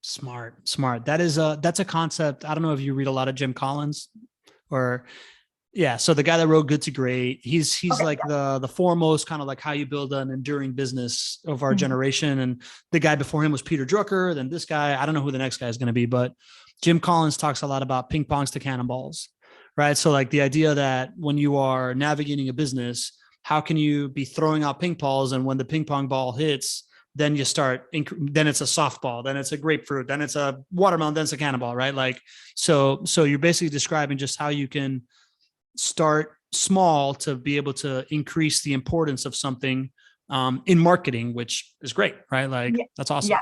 Smart. That's a concept. I don't know if you read a lot of Jim Collins or yeah. So the guy that wrote Good to Great, he's okay, like the foremost kind of like how you build an enduring business of our generation. And the guy before him was Peter Drucker. Then this guy, I don't know who the next guy is going to be, but Jim Collins talks a lot about ping pongs to cannonballs, right? So like the idea that when you are navigating a business, how can you be throwing out ping pongs, and when the ping pong ball hits, then you start, then it's a softball, then it's a grapefruit, then it's a watermelon, then it's a cannonball, right? Like, so you're basically describing just how you can start small to be able to increase the importance of something in marketing, which is great, right? Like, that's awesome. Yeah.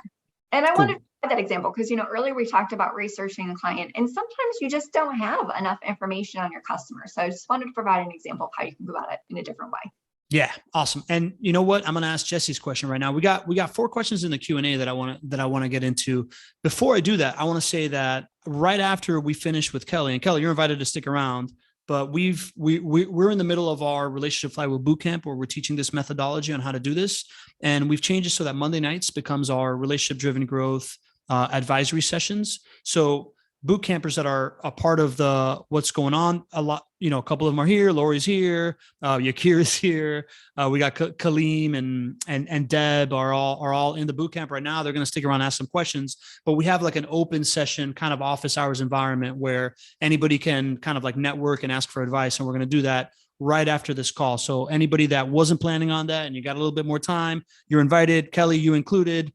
And I wanted to add that example because, earlier we talked about researching a client, and sometimes you just don't have enough information on your customer. So I just wanted to provide an example of how you can go about it in a different way. Yeah. Awesome. And you know what? I'm going to ask Jesse's question right now. We got 4 questions in the Q&A that I want to get into. Before I do that, I want to say that right after we finish with Kelly, and Kelly, you're invited to stick around, but we're in the middle of our Relationship Flywheel Bootcamp where we're teaching this methodology on how to do this. And we've changed it so that Monday nights becomes our relationship driven growth advisory sessions. So boot campers that are a part of the what's going on, a lot, a couple of them are here. Lori's here, Yakir is here. We got Kaleem and Deb are all in the boot camp right now. They're going to stick around and ask some questions, but we have like an open session kind of office hours environment where anybody can kind of like network and ask for advice. And we're going to do that right after this call. So anybody that wasn't planning on that and you got a little bit more time, you're invited. Kelly, you included.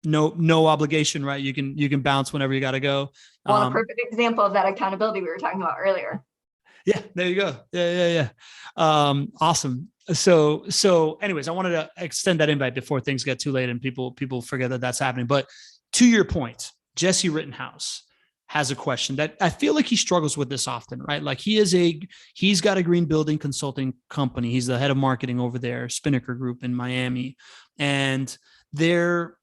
No obligation, right? You can bounce whenever you got to go. Well, a perfect example of that accountability we were talking about earlier. Yeah, there you go. Yeah. Awesome. So anyways, I wanted to extend that invite before things get too late and people forget that that's happening. But to your point, Jesse Rittenhouse has a question that I feel like he struggles with this often, right? Like he's got a green building consulting company. He's the head of marketing over there, Spinnaker Group in Miami. And their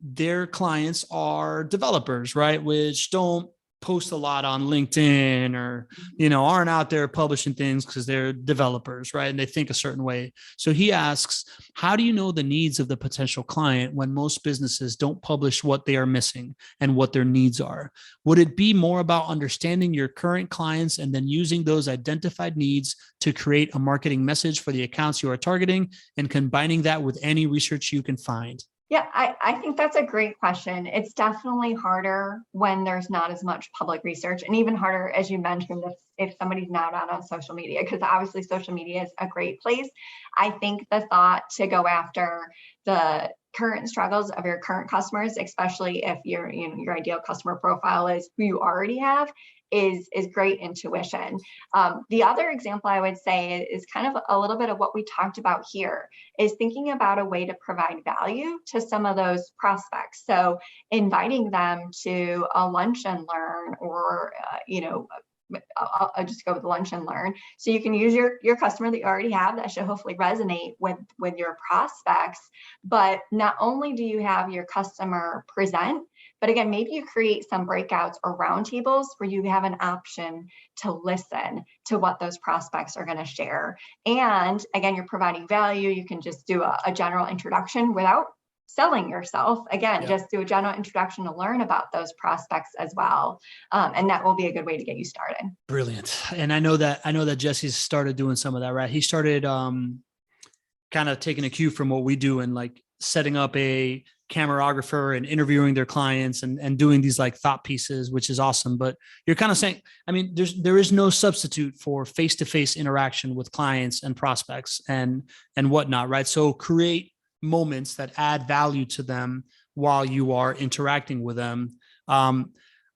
clients are developers, right? Which don't post a lot on LinkedIn or, aren't out there publishing things because they're developers, right? And they think a certain way. So he asks, how do you know the needs of the potential client when most businesses don't publish what they are missing and what their needs are? Would it be more about understanding your current clients and then using those identified needs to create a marketing message for the accounts you are targeting and combining that with any research you can find? Yeah, I think that's a great question. It's definitely harder when there's not as much public research, and even harder, as you mentioned, if somebody's not out on social media, because obviously social media is a great place. I think the thought to go after the current struggles of your current customers, especially if your ideal customer profile is who you already have, is great intuition. The other example I would say is kind of a little bit of what we talked about here, is thinking about a way to provide value to some of those prospects. So inviting them to a lunch and learn, or I'll just go with lunch and learn. So you can use your customer that you already have. That should hopefully resonate with your prospects. But not only do you have your customer present, but again, maybe you create some breakouts or roundtables where you have an option to listen to what those prospects are going to share. And again, you're providing value. You can just do a general introduction without selling yourself. Again, just do a general introduction to learn about those prospects as well. And that will be a good way to get you started. Brilliant. And I know that Jesse's started doing some of that, right? He started kind of taking a cue from what we do and like setting up a camerographer and interviewing their clients and doing these like thought pieces, which is awesome. But you're kind of saying, I mean, there is no substitute for face-to-face interaction with clients and prospects and whatnot, right? So create moments that add value to them while you are interacting with them. I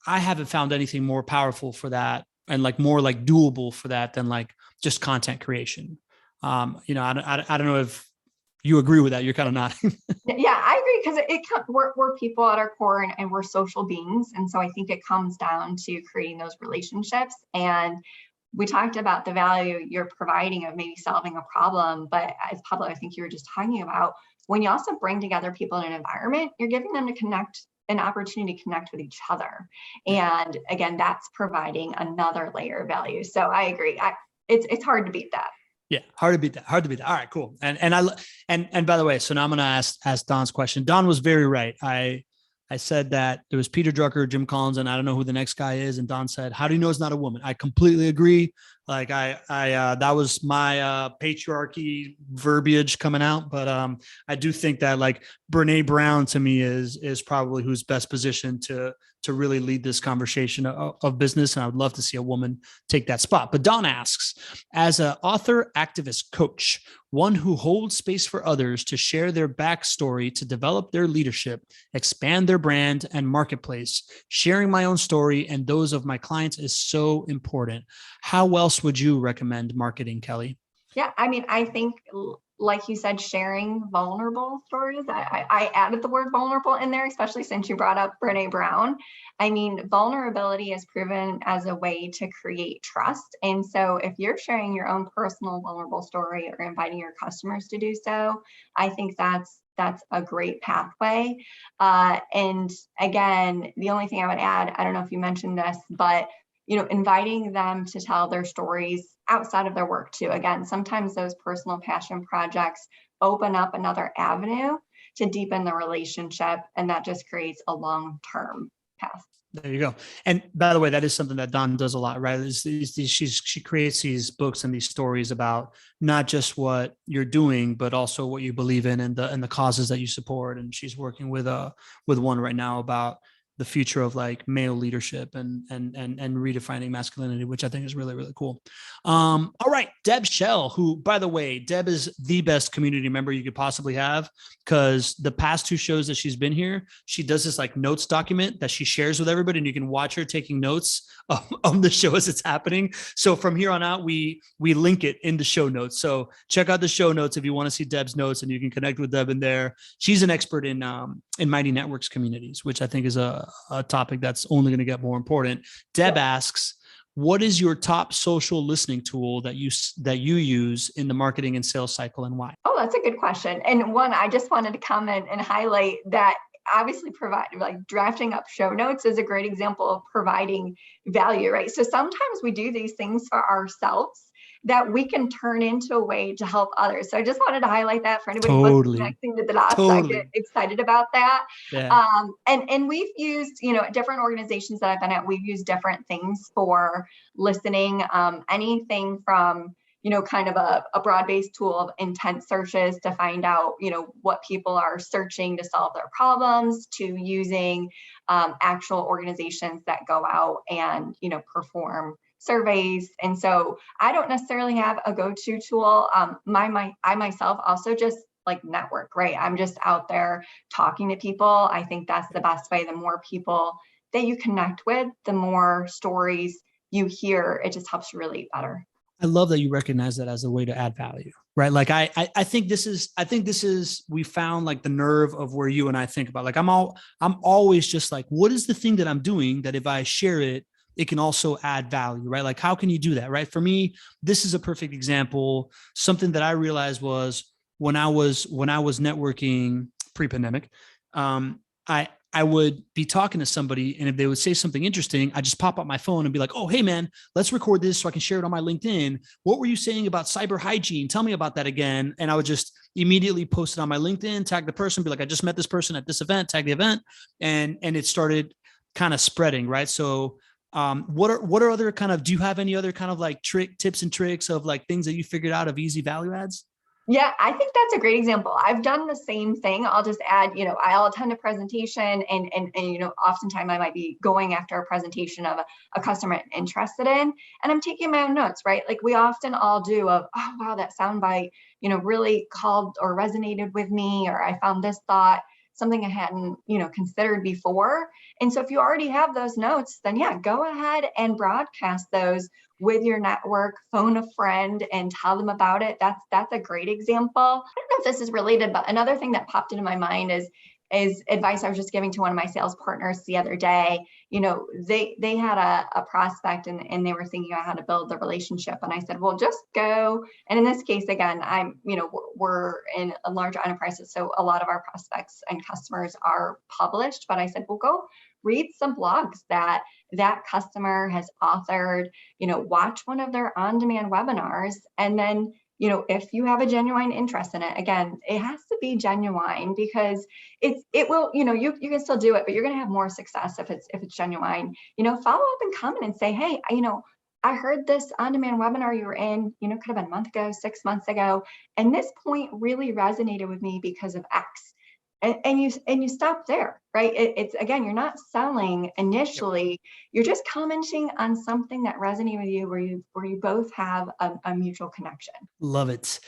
haven't found anything more powerful for that and like more like doable for that than like just content creation. I don't know if you agree with that. You're kind of nodding. Yeah, I agree, because we're people at our core, and we're social beings. And so I think it comes down to creating those relationships. And we talked about the value you're providing of maybe solving a problem, but as Pablo, I think you were just talking about, when you also bring together people in an environment, you're giving them an opportunity to connect with each other. And again, that's providing another layer of value. So I agree. It's hard to beat that. Yeah, hard to beat that. All right, cool. And by the way, so now I'm going to ask Don's question. Don was very right. I said that there was Peter Drucker, Jim Collins, and I don't know who the next guy is. And Don said, "How do you know it's not a woman?" I completely agree. Like that was my patriarchy verbiage coming out. But I do think that like Brene Brown to me is probably who's best positioned to really lead this conversation of business. And I would love to see a woman take that spot. But Don asks, as an author, activist, coach, one who holds space for others to share their backstory, to develop their leadership, expand their brand and marketplace, sharing my own story and those of my clients is so important. How else would you recommend marketing, Kelly? Yeah, I mean, I think, like you said, sharing vulnerable stories. I added the word vulnerable in there, especially since you brought up Brene Brown. I mean, vulnerability is proven as a way to create trust. And so if you're sharing your own personal vulnerable story or inviting your customers to do so, I think that's a great pathway. And again, the only thing I would add, I don't know if you mentioned this, but inviting them to tell their stories outside of their work too. Again, sometimes those personal passion projects open up another avenue to deepen the relationship, and that just creates a long-term path. There you go. And by the way, that is something that Don does a lot, right? She creates these books and these stories about not just what you're doing, but also what you believe in and the causes that you support. And she's working with one right now about the future of like male leadership and redefining masculinity, which I think is really, really cool. All right. Deb Shell, who, by the way, Deb is the best community member you could possibly have, because the past 2 shows that she's been here, she does this like notes document that she shares with everybody, and you can watch her taking notes on the show as it's happening. So from here on out, we link it in the show notes. So check out the show notes if you want to see Deb's notes, and you can connect with Deb in there. She's an expert in Mighty Networks communities, which I think is a topic that's only going to get more important. Deb asks, what is your top social listening tool that you use in the marketing and sales cycle, and why? Oh, that's a good question. And one, I just wanted to comment and highlight that obviously drafting up show notes is a great example of providing value, right? So sometimes we do these things for ourselves that we can turn into a way to help others. So I just wanted to highlight that for anybody who's connecting to the dots. I get excited about that. Yeah. And we've used, different organizations that I've been at, we've used different things for listening, anything from, kind of a broad-based tool of intent searches to find out, what people are searching to solve their problems, to using actual organizations that go out and, perform surveys. And so I don't necessarily have a go-to tool. I myself also just like network, right? I'm just out there talking to people. I think that's the best way. The more people that you connect with, the more stories you hear, it just helps you relate better. I love that you recognize that as a way to add value, right? Like I think this is, we found like the nerve of where you and I think about, like, I'm always just like, what is the thing that I'm doing that if I share it, it can also add value, right? Like, how can you do that, right? For me, this is a perfect example. Something that I realized was when I was networking pre-pandemic, I would be talking to somebody, and if they would say something interesting, I just pop up my phone and be like, oh, hey man, let's record this so I can share it on my LinkedIn. What were you saying about cyber hygiene? Tell me about that again. And I would just immediately post it on my LinkedIn, tag the person, be like, I just met this person at this event, tag the event. And it started kind of spreading, right? So what are other kind of, do you have any other kind of like tips and tricks of like things that you figured out of easy value adds? Yeah, I think that's a great example. I've done the same thing. I'll just add, I'll attend a presentation and oftentimes I might be going after a presentation of a customer I'm interested in, and I'm taking my own notes, right? Like we often all do of, oh, wow, that soundbite, really called or resonated with me, or I found this thought, something I hadn't, considered before. And so if you already have those notes, then yeah, go ahead and broadcast those with your network, phone a friend and tell them about it. That's a great example. I don't know if this is related, but another thing that popped into my mind is advice I was just giving to one of my sales partners the other day. They had a prospect and they were thinking about how to build the relationship. And I said, well, just go. And in this case, again, we're in a large enterprises. So a lot of our prospects and customers are published, but I said, well, go read some blogs that customer has authored, watch one of their on-demand webinars. And then, if you have a genuine interest in it, again, it has to be genuine because it will, you can still do it, but you're going to have more success if it's genuine. Follow up and comment and say, hey, I heard this on-demand webinar you were in, could have been a month ago, 6 months ago. And this point really resonated with me because of X. And you stop there, right? It's again, you're not selling initially. You're just commenting on something that resonated with you, where you both have a mutual connection. Love it.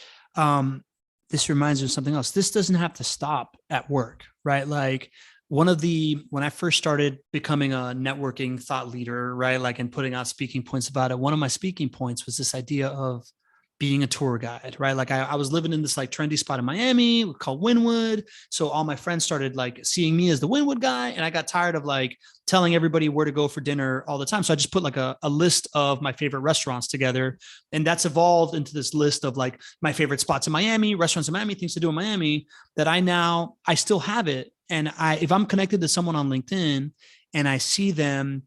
This reminds me of something else. This doesn't have to stop at work, right? Like when I first started becoming a networking thought leader, right? Like, and putting out speaking points about it. One of my speaking points was this idea of being a tour guide, right? Like I was living in this like trendy spot in Miami called Wynwood. So all my friends started like seeing me as the Wynwood guy. And I got tired of like telling everybody where to go for dinner all the time. So I just put like a list of my favorite restaurants together. And that's evolved into this list of like my favorite spots in Miami, restaurants in Miami, things to do in Miami that I still have it. And if I'm connected to someone on LinkedIn and I see them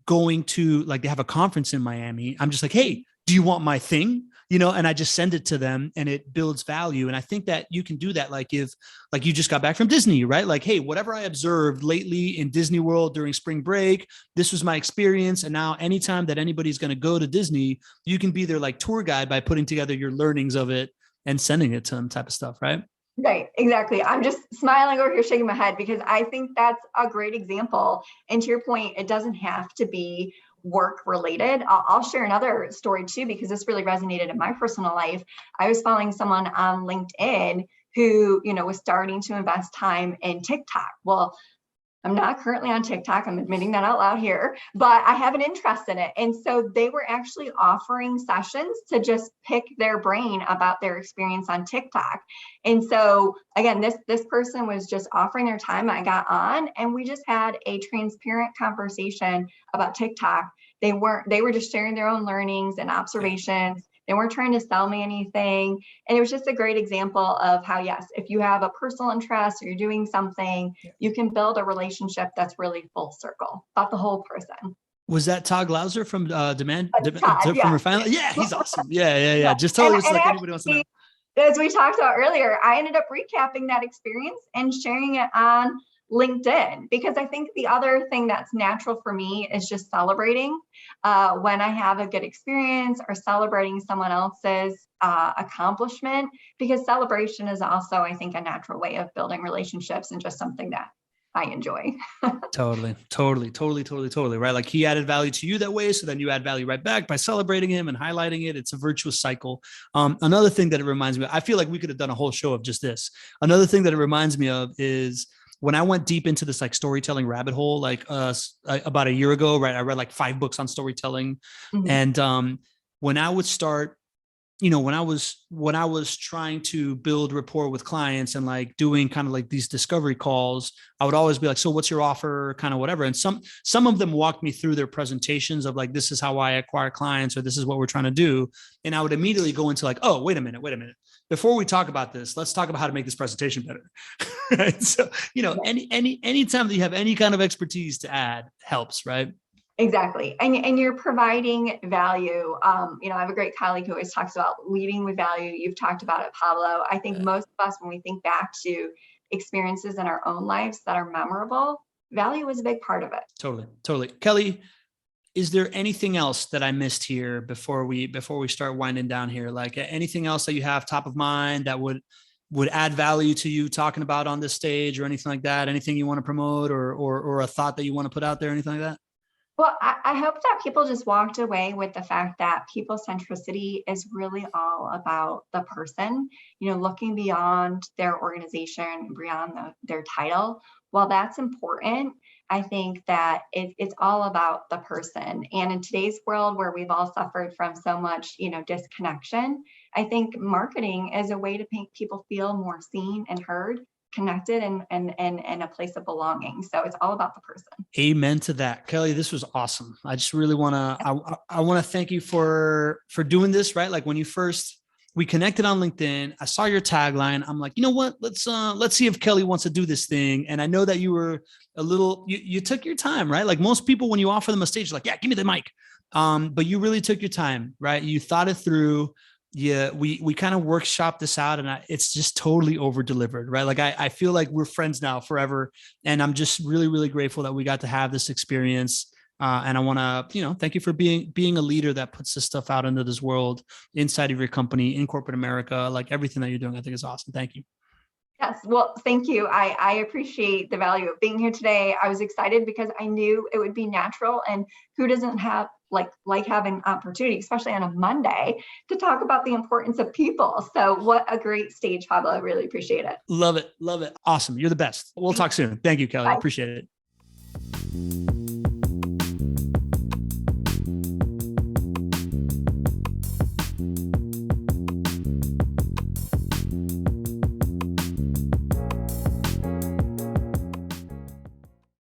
going to like, they have a conference in Miami, I'm just like, hey, do you want my thing? And I just send it to them and it builds value. And I think that you can do that. Like if, like you just got back from Disney, right? Like, hey, whatever I observed lately in Disney World during spring break, this was my experience. And now anytime that anybody's going to go to Disney, you can be their like tour guide by putting together your learnings of it and sending it to them, type of stuff. Right. Right, exactly. I'm just smiling over here, shaking my head because I think that's a great example. And to your point, it doesn't have to be work related. I'll share another story too, because this really resonated in my personal life. I was following someone on LinkedIn who, was starting to invest time in TikTok. Well, I'm not currently on TikTok. I'm admitting that out loud here, but I have an interest in it. And so they were actually offering sessions to just pick their brain about their experience on TikTok. And so again, this person was just offering their time. I got on and we just had a transparent conversation about TikTok. They were just sharing their own learnings and observations. They weren't trying to sell me anything. And it was just a great example of how, yes, if you have a personal interest or you're doing something, you can build a relationship that's really full circle about the whole person. Was that Todd Glauser from Todd, from yeah. Refinement? Yeah, he's awesome. Yeah. Just tell us like anybody wants to know. As we talked about earlier, I ended up recapping that experience and sharing it on LinkedIn, because I think the other thing that's natural for me is just celebrating when I have a good experience or celebrating someone else's accomplishment, because celebration is also, I think, a natural way of building relationships and just something that I enjoy. Totally. Right. Like he added value to you that way. So then you add value right back by celebrating him and highlighting it. It's a virtuous cycle. Another thing that it reminds me of, I feel like we could have done a whole show of just this. Another thing that it reminds me of is when I went deep into this like storytelling rabbit hole, like about a year ago, right? I read like 5 books on storytelling. Mm-hmm. And when I would start, when I was trying to build rapport with clients and like doing kind of like these discovery calls, I would always be like, so what's your offer, kind of whatever. And some of them walked me through their presentations of like, this is how I acquire clients, or this is what we're trying to do. And I would immediately go into like, oh, wait a minute. Before we talk about this, let's talk about how to make this presentation better. Right. So, anytime that you have any kind of expertise to add helps, right? Exactly. And you're providing value. I have a great colleague who always talks about leading with value. You've talked about it, Pablo. I think most of us, when we think back to experiences in our own lives that are memorable, value is a big part of it. Totally. Kelly, is there anything else that I missed here before we start winding down here? Like anything else that you have top of mind that would add value to you talking about on this stage, or anything like that? Anything you want to promote or a thought that you want to put out there, anything like that? Well, I hope that people just walked away with the fact that people centricity is really all about the person, looking beyond their organization, beyond their title. While that's important, I think that it's all about the person. And in today's world where we've all suffered from so much, disconnection, I think marketing is a way to make people feel more seen and heard, connected, and a place of belonging. So it's all about the person. Amen to that. Kelly, this was awesome. I just really want to, I want to thank you for doing this, right? Like when we connected on LinkedIn, I saw your tagline. I'm like, you know what? Let's see if Kelly wants to do this thing. And I know that you were you took your time, right? Like most people, when you offer them a stage, like, yeah, give me the mic. But you really took your time, right? You thought it through. Yeah, we kind of workshopped this out, and it's just totally over delivered, right? Like I feel like we're friends now forever, and I'm just really, really grateful that we got to have this experience. And I want to, thank you for being a leader that puts this stuff out into this world, inside of your company, in corporate America. Like everything that you're doing, I think is awesome. Thank you. Yes, well, thank you. I appreciate the value of being here today. I was excited because I knew it would be natural, and who doesn't have like having opportunity, especially on a Monday, to talk about the importance of people. So what a great stage, Pablo. I really appreciate it. Love it. Awesome. You're the best. We'll talk soon. Thank you, Kelly. Bye. I appreciate it.